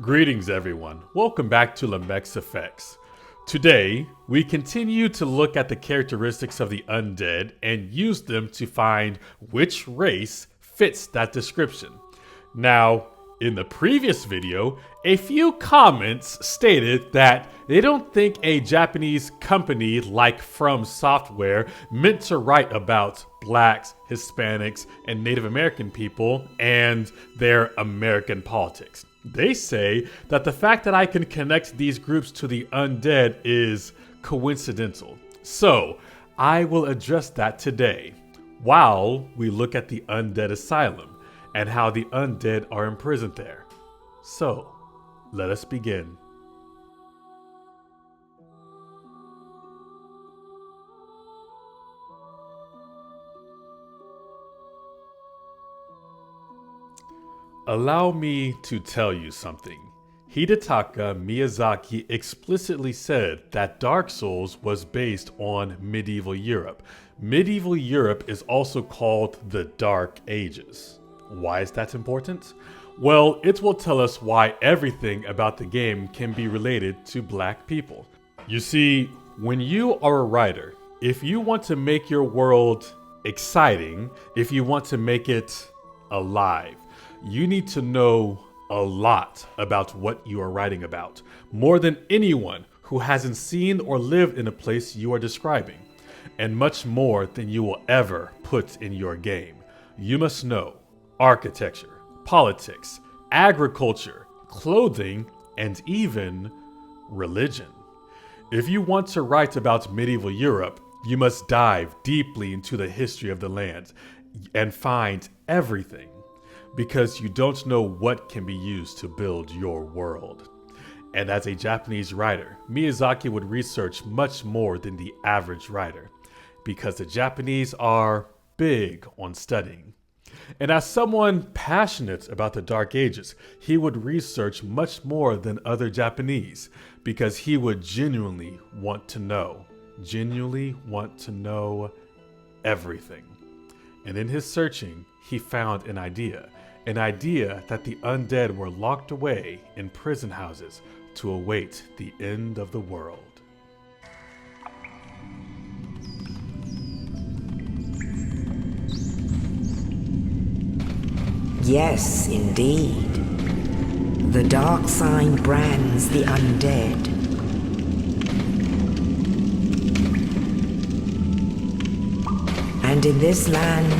Greetings everyone, welcome back to Lamech's Effects. Today, we continue to look at the characteristics of the undead and use them to find which race fits that description. Now, in the previous video, a few comments stated that they don't think a Japanese company like From Software meant to write about blacks, Hispanics, and Native American people and their American politics. They say that the fact that I can connect these groups to the undead is coincidental. So, I will address that today, while we look at the Undead Asylum and how the undead are imprisoned there. So, let us begin. Allow me to tell you something. Hidetaka Miyazaki explicitly said that Dark Souls was based on medieval Europe. Medieval Europe is also called the Dark Ages. Why is that important? Well, it will tell us why everything about the game can be related to black people. You see, when you are a writer, if you want to make your world exciting, if you want to make it alive, you need to know a lot about what you are writing about, more than anyone who hasn't seen or lived in a place you are describing, and much more than you will ever put in your game. You must know architecture, politics, agriculture, clothing, and even religion. If you want to write about medieval Europe, you must dive deeply into the history of the land and find everything, because you don't know what can be used to build your world. And as a Japanese writer, Miyazaki would research much more than the average writer, because the Japanese are big on studying. And as someone passionate about the Dark Ages, he would research much more than other Japanese, because he would genuinely want to know everything. And in his searching, he found an idea that the undead were locked away in prison houses to await the end of the world. Yes, indeed. The dark sign brands the undead. And in this land,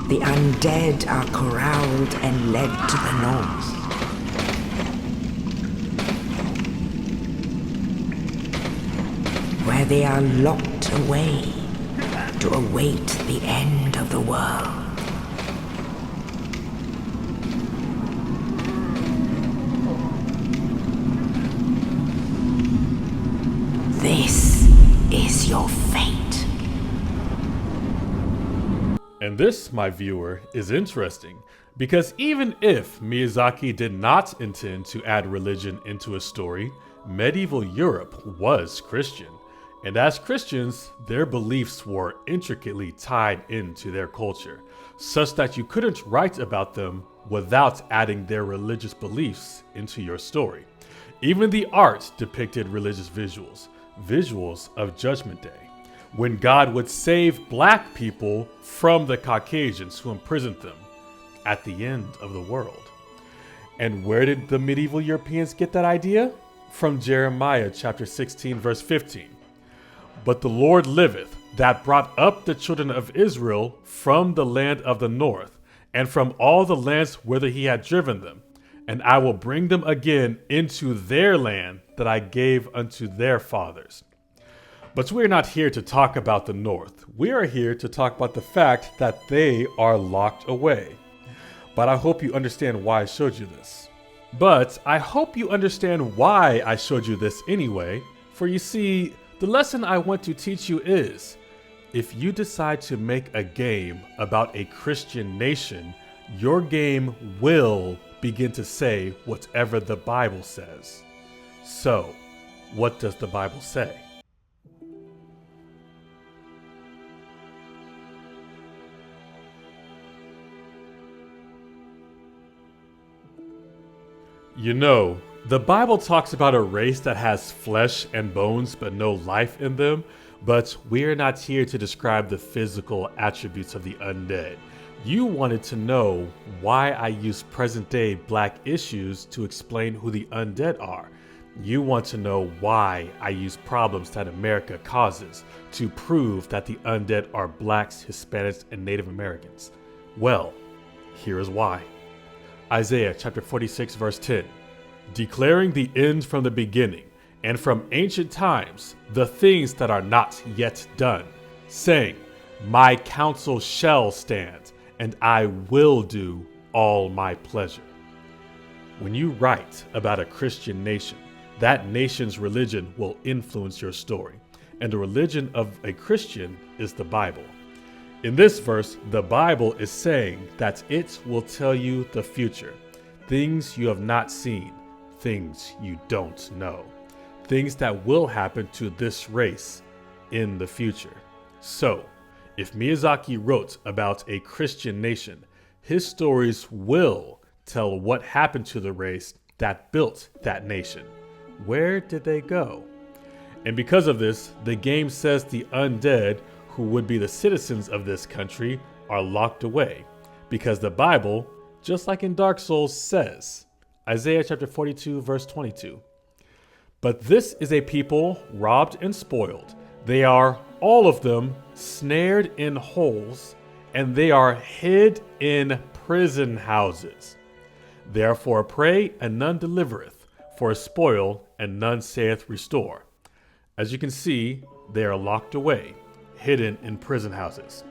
the undead are corralled and led to the north. Where they are locked away to await the end of the world. This is your fate. And this, my viewer, is interesting, because even if Miyazaki did not intend to add religion into a story, medieval Europe was Christian. And as Christians, their beliefs were intricately tied into their culture, such that you couldn't write about them without adding their religious beliefs into your story. Even the art depicted religious visuals of Judgment Day, when God would save black people from the Caucasians who imprisoned them at the end of the world. And where did the medieval Europeans get that idea? From Jeremiah chapter 16, verse 15. But the Lord liveth, that brought up the children of Israel from the land of the north, and from all the lands whither he had driven them. And I will bring them again into their land that I gave unto their fathers. But we're not here to talk about the North. We are here to talk about the fact that they are locked away. But I hope you understand why I showed you this. Anyway, for you see, the lesson I want to teach you is, if you decide to make a game about a Christian nation, your game will begin to say whatever the Bible says. So, what does the Bible say? You know, the Bible talks about a race that has flesh and bones but no life in them, but we're not here to describe the physical attributes of the undead. You wanted to know why I use present-day Black issues to explain who the undead are. You want to know why I use problems that America causes to prove that the undead are Blacks, Hispanics, and Native Americans. Well, here is why. Isaiah chapter 46 verse 10. Declaring the end from the beginning, and from ancient times the things that are not yet done, saying, My counsel shall stand, and I will do all my pleasure. When you write about a Christian nation, that nation's religion will influence your story, and the religion of a Christian is the Bible. In this verse, the Bible is saying that it will tell you the future, things you have not seen, things you don't know, things that will happen to this race in the future. So, if Miyazaki wrote about a Christian nation, his stories will tell what happened to the race that built that nation. Where did they go? And because of this, the game says the undead, who would be the citizens of this country, are locked away. Because the Bible, just like in Dark Souls, says, Isaiah chapter 42 verse 22, But this is a people robbed and spoiled. They are, all of them, snared in holes, and they are hid in prison houses. They are for a prey, and none delivereth, for a spoil, and none saith restore. As you can see, they are locked away, hidden in prison houses.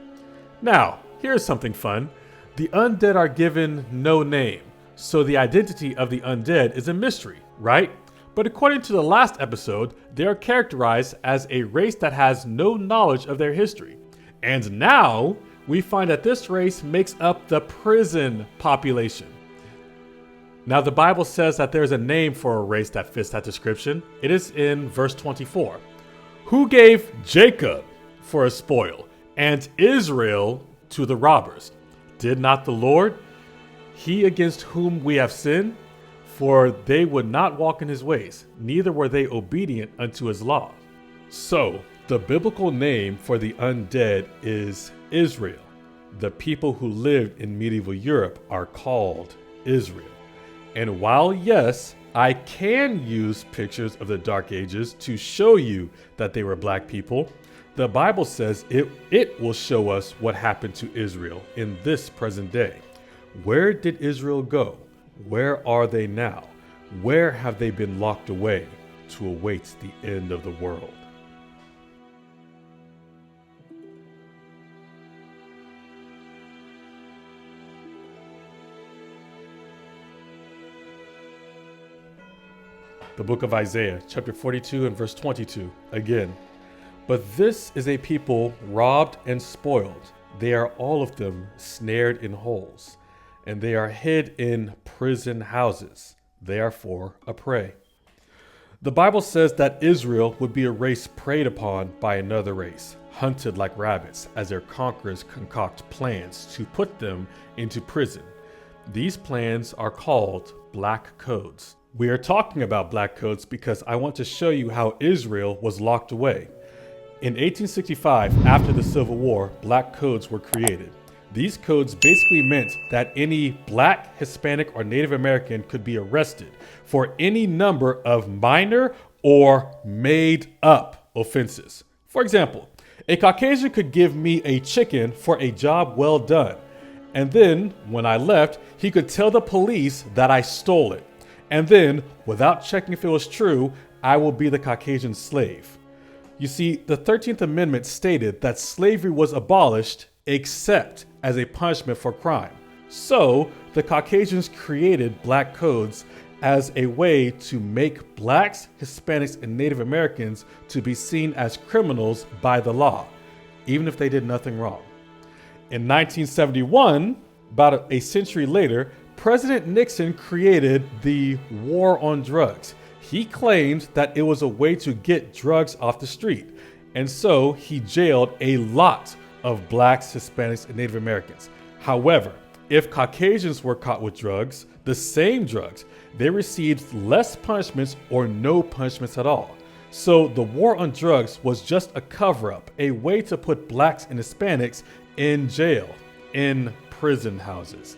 Now, here's something fun. The undead are given no name, so the identity of the undead is a mystery, right? But according to the last episode, they are characterized as a race that has no knowledge of their history. And now, we find that this race makes up the prison population. Now, the Bible says that there's a name for a race that fits that description. It is in verse 24. Who gave Jacob for a spoil, and Israel to the robbers? Did not the Lord, he against whom we have sinned? For they would not walk in his ways, neither were they obedient unto his law. So, the biblical name for the undead is Israel. The people who lived in medieval Europe are called Israel. And while, yes, I can use pictures of the Dark Ages to show you that they were Black people, the Bible says it will show us what happened to Israel in this present day. Where did Israel go? Where are they now? Where have they been locked away to await the end of the world? The book of Isaiah, chapter 42 and verse 22, again. But this is a people robbed and spoiled. They are all of them snared in holes, and they are hid in prison houses, therefore a prey. The Bible says that Israel would be a race preyed upon by another race, hunted like rabbits as their conquerors concoct plans to put them into prison. These plans are called Black Codes. We are talking about Black Codes because I want to show you how Israel was locked away. In 1865, after the Civil War, Black Codes were created. These codes basically meant that any Black, Hispanic, or Native American could be arrested for any number of minor or made-up offenses. For example, a Caucasian could give me a chicken for a job well done, and then, when I left, he could tell the police that I stole it. And then, without checking if it was true, I will be the Caucasian slave. You see, the 13th Amendment stated that slavery was abolished except as a punishment for crime. So, the Caucasians created Black Codes as a way to make Blacks, Hispanics, and Native Americans to be seen as criminals by the law, even if they did nothing wrong. In 1971, about a century later, President Nixon created the War on Drugs. He claimed that it was a way to get drugs off the street, and so he jailed a lot of Blacks, Hispanics, and Native Americans. However, if Caucasians were caught with drugs, the same drugs, they received less punishments or no punishments at all. So the war on drugs was just a cover-up, a way to put blacks and Hispanics in jail, in prison houses.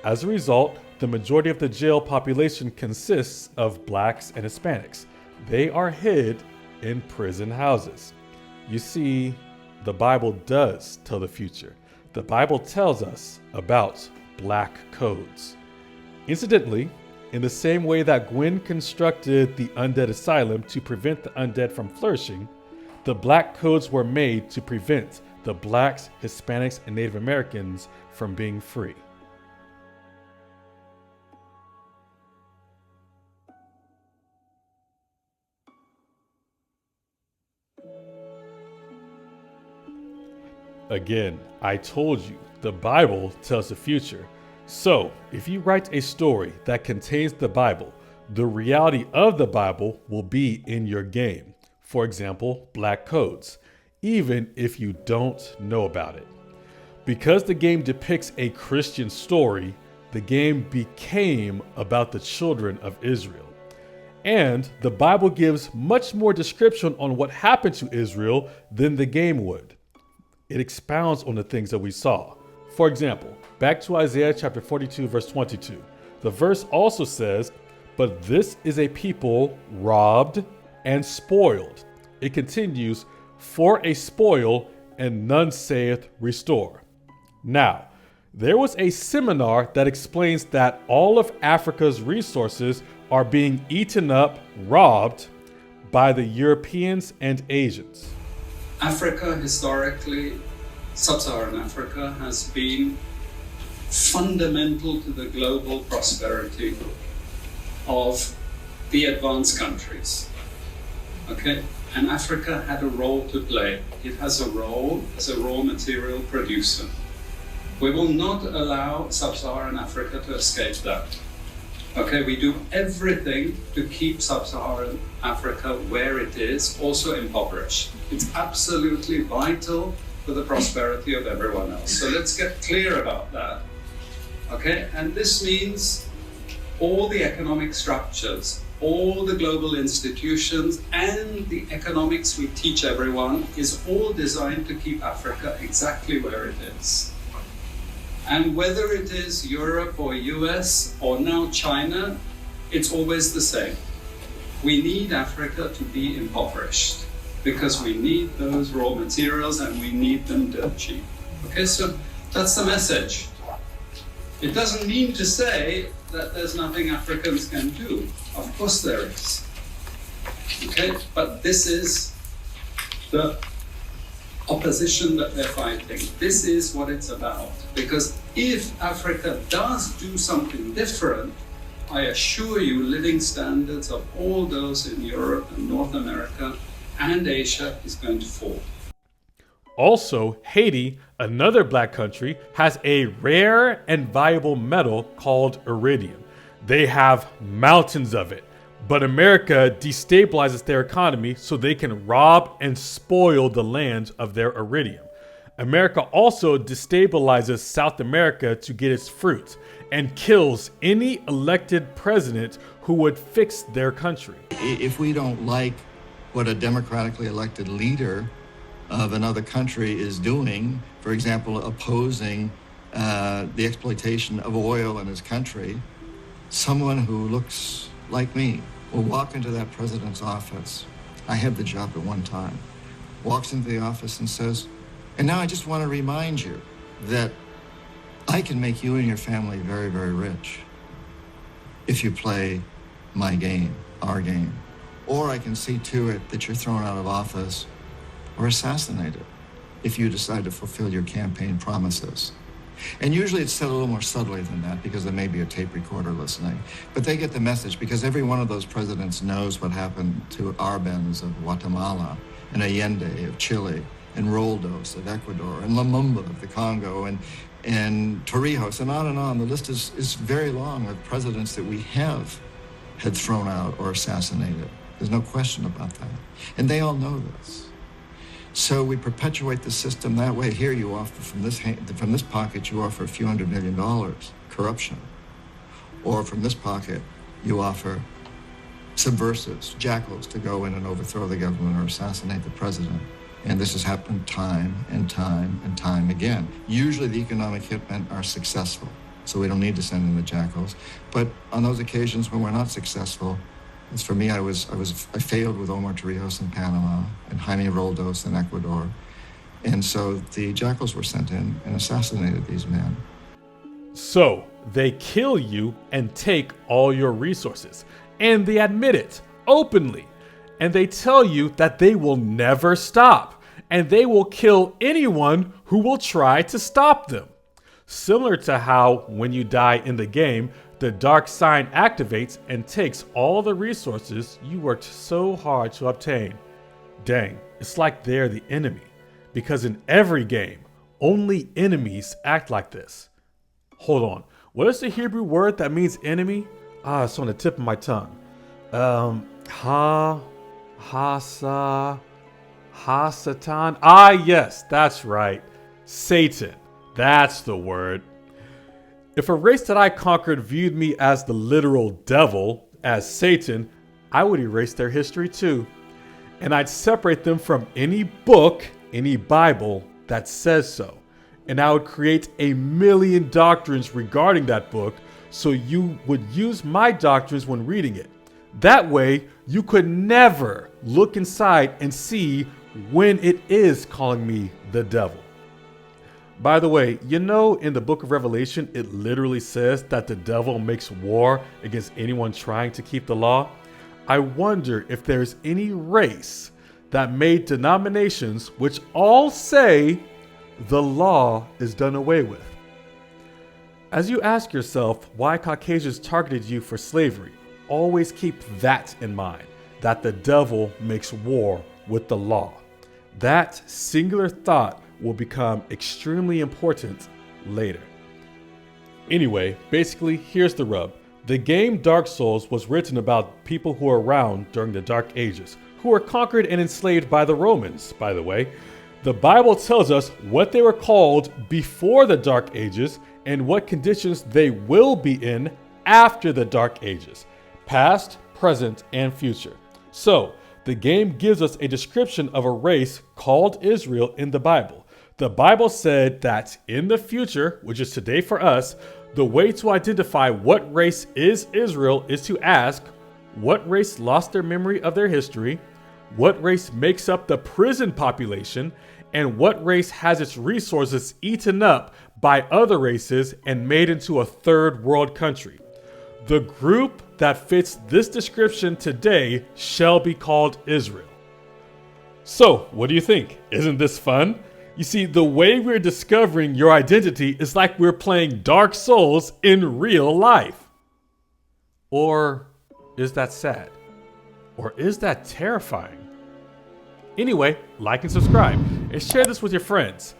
As a result, the majority of the jail population consists of blacks and Hispanics. They are hid in prison houses. You see, the Bible does tell the future. The Bible tells us about black codes. Incidentally, in the same way that Gwen constructed the Undead Asylum to prevent the undead from flourishing, the black codes were made to prevent the blacks, Hispanics, and Native Americans from being free. Again, I told you, the Bible tells the future. So, if you write a story that contains the Bible, the reality of the Bible will be in your game. For example, black codes, even if you don't know about it. Because the game depicts a Christian story, the game became about the children of Israel. And the Bible gives much more description on what happened to Israel than the game would. It expounds on the things that we saw. For example, back to Isaiah chapter 42, verse 22. The verse also says, "But this is a people robbed and spoiled." It continues, "For a spoil, and none saith restore." Now, there was a seminar that explains that all of Africa's resources are being eaten up, robbed by the Europeans and Asians. Africa, historically, sub-Saharan Africa, has been fundamental to the global prosperity of the advanced countries. Okay? And Africa had a role to play. It has a role as a raw material producer. We will not allow sub-Saharan Africa to escape that. Okay, we do everything to keep sub-Saharan Africa where it is, also impoverished. It's absolutely vital for the prosperity of everyone else. So let's get clear about that. Okay, and this means all the economic structures, all the global institutions, and the economics we teach everyone is all designed to keep Africa exactly where it is. And whether it is Europe or US or now China, it's always the same. We need Africa to be impoverished because we need those raw materials and we need them dirt cheap. Okay, so that's the message. It doesn't mean to say that there's nothing Africans can do. Of course there is. Okay, but this is the opposition that they're fighting. This is what it's about. Because if Africa does do something different, I assure you living standards of all those in Europe and North America and Asia is going to fall. Also, Haiti, another black country, has a rare and valuable metal called iridium. They have mountains of it. But America destabilizes their economy so they can rob and spoil the land of their iridium. America also destabilizes South America to get its fruits and kills any elected president who would fix their country. If we don't like what a democratically elected leader of another country is doing, for example, opposing the exploitation of oil in his country, someone who looks like me will walk into that president's office. I had the job at one time. Walks into the office and says, "And now I just want to remind you that I can make you and your family very, very rich if you play my game, our game. Or I can see to it that you're thrown out of office or assassinated if you decide to fulfill your campaign promises." And usually it's said a little more subtly than that because there may be a tape recorder listening. But they get the message because every one of those presidents knows what happened to Arbenz of Guatemala and Allende of Chile and Roldos of Ecuador and Lumumba of the Congo and Torrijos and on. The list is very long of presidents that we have had thrown out or assassinated. There's no question about that. And they all know this. So we perpetuate the system that way. Here you offer from this pocket, you offer a few $100 million, corruption. Or from this pocket, you offer subversives, jackals, to go in and overthrow the government or assassinate the president. And this has happened time and time and time again. Usually the economic hitmen are successful, so we don't need to send in the jackals. But on those occasions when we're not successful, as for me, I failed with Omar Torrijos in Panama and Jaime Roldos in Ecuador. And so the jackals were sent in and assassinated these men. So they kill you and take all your resources. And they admit it openly. And they tell you that they will never stop. And they will kill anyone who will try to stop them. Similar to how when you die in the game, the dark sign activates and takes all the resources you worked so hard to obtain. Dang, it's like they're the enemy. Because in every game, only enemies act like this. Hold on, what is the Hebrew word that means enemy? It's on the tip of my tongue. Hasatan. Yes, that's right. Satan. That's the word. If a race that I conquered viewed me as the literal devil, as Satan, I would erase their history too. And I'd separate them from any book, any Bible that says so. And I would create a million doctrines regarding that book so you would use my doctrines when reading it. That way, you could never look inside and see when it is calling me the devil. By the way, you know in the book of Revelation, it literally says that the devil makes war against anyone trying to keep the law. I wonder if there's any race that made denominations which all say the law is done away with. As you ask yourself why Caucasians targeted you for slavery, always keep that in mind, that the devil makes war with the law. That singular thought will become extremely important later. Anyway, basically, here's the rub. The game Dark Souls was written about people who were around during the Dark Ages, who were conquered and enslaved by the Romans, by the way. The Bible tells us what they were called before the Dark Ages and what conditions they will be in after the Dark Ages, past, present, and future. So, the game gives us a description of a race called Israel in the Bible. The Bible said that in the future, which is today for us, the way to identify what race is Israel is to ask, what race lost their memory of their history, what race makes up the prison population, and what race has its resources eaten up by other races and made into a third world country. The group that fits this description today shall be called Israel. So, what do you think? Isn't this fun? You see, the way we're discovering your identity is like we're playing Dark Souls in real life. Or is that sad? Or is that terrifying? Anyway, like and subscribe, and share this with your friends.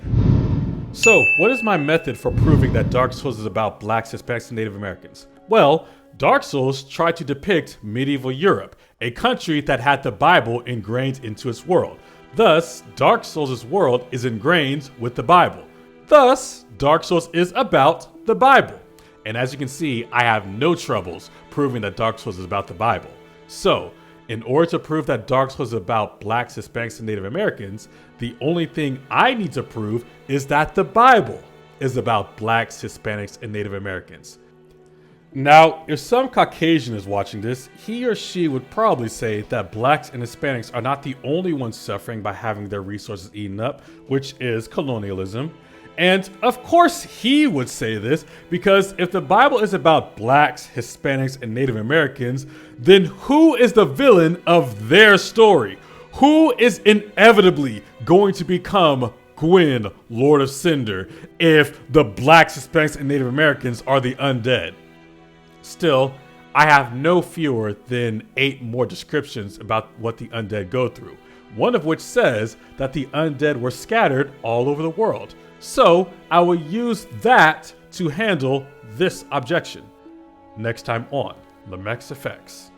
So, what is my method for proving that Dark Souls is about blacks, Hispanics, and Native Americans? Well, Dark Souls tried to depict medieval Europe, a country that had the Bible ingrained into its world. Thus, Dark Souls' world is ingrained with the Bible. Thus, Dark Souls is about the Bible. And as you can see, I have no troubles proving that Dark Souls is about the Bible. So, in order to prove that Dark Souls is about blacks, Hispanics, and Native Americans, the only thing I need to prove is that the Bible is about blacks, Hispanics, and Native Americans. Now, if some Caucasian is watching this, he or she would probably say that blacks and Hispanics are not the only ones suffering by having their resources eaten up, which is colonialism. And of course he would say this, because if the Bible is about blacks, Hispanics, and Native Americans, then who is the villain of their story? Who is inevitably going to become Gwyn, Lord of Cinder, if the blacks, Hispanics, and Native Americans are the undead? Still, I have no fewer than 8 more descriptions about what the undead go through, one of which says that the undead were scattered all over the world. So I will use that to handle this objection next time on Lamech's Effects.